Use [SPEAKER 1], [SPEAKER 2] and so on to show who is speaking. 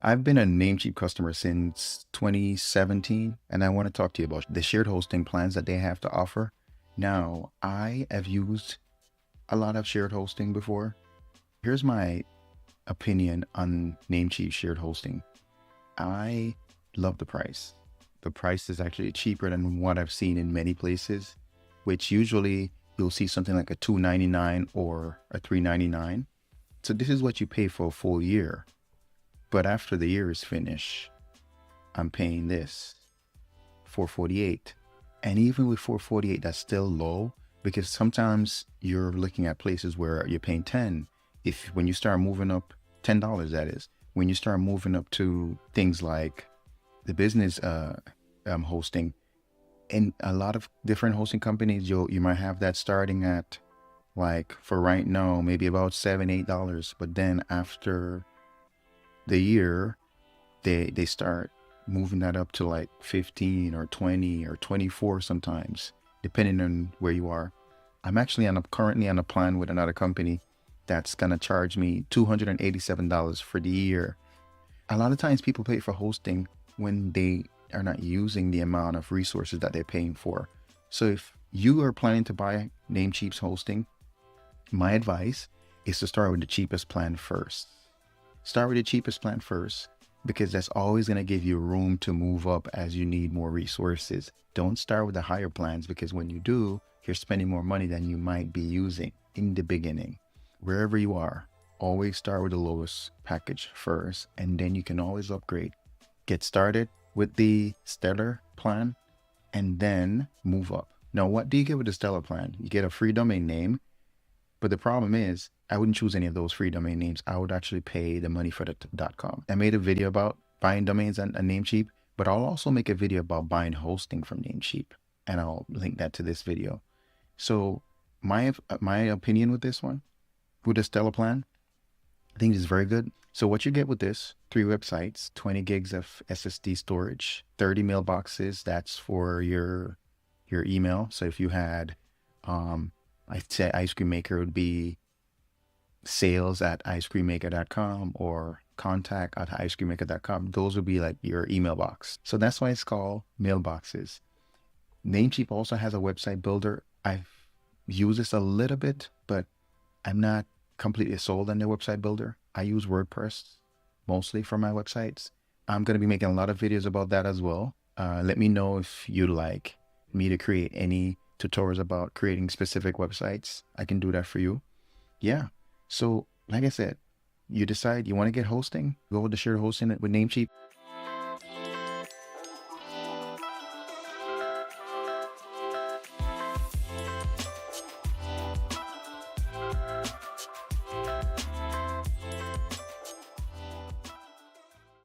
[SPEAKER 1] I've been a Namecheap customer since 2017, and I want to talk to you about the shared hosting plans that they have to offer. Now, I have used a lot of shared hosting before. Here's my opinion on Namecheap shared hosting. I love the price. The price is actually cheaper than what I've seen in many places, which usually you'll see something like a $299 or a $399. So this is what you pay for a full year. But after the year is finished, I'm paying this $448. And even with $448, that's still low because sometimes you're looking at places where you're paying 10. If when you start moving up $10, that is, when you start moving up to things like the business hosting, in a lot of different hosting companies, you might have that starting at, like, for right now, maybe about $7, $8. But then after the year, they start moving that up to like 15 or 20 or 24 sometimes, depending on where you are. I'm actually currently on a plan with another company that's gonna charge me $287 for the year. A lot of times people pay for hosting when they are not using the amount of resources that they're paying for. So if you are planning to buy Namecheap's hosting, my advice is to start with the cheapest plan first. Start with the cheapest plan first, because that's always going to give you room to move up as you need more resources. Don't start with the higher plans, because when you do, you're spending more money than you might be using in the beginning. Wherever you are, always start with the lowest package first, and then you can always upgrade. Get started with the Stellar plan and then move up. Now, what do you get with the Stellar plan? You get a free domain name, but the problem is I wouldn't choose any of those free domain names. I would actually pay the money for the .com. I made a video about buying domains on Namecheap, but I'll also make a video about buying hosting from Namecheap, and I'll link that to this video. So my opinion with this one, with the Stellar plan, I think it's very good. So what you get with this, 3 websites, 20 gigs of SSD storage, 30 mailboxes, that's for your email. So if you had, I'd say Ice Cream Maker would be sales@icecreammaker.com or contact@icecreammaker.com. Those would be like your email box. So that's why it's called mailboxes. Namecheap also has a website builder. I've used this a little bit, but I'm not completely sold on their website builder. I use WordPress mostly for my websites. I'm going to be making a lot of videos about that as well. Let me know if you'd like me to create any tutorials about creating specific websites. I can do that for you. Yeah. So like I said, you decide you want to get hosting, go with the shared hosting with Namecheap.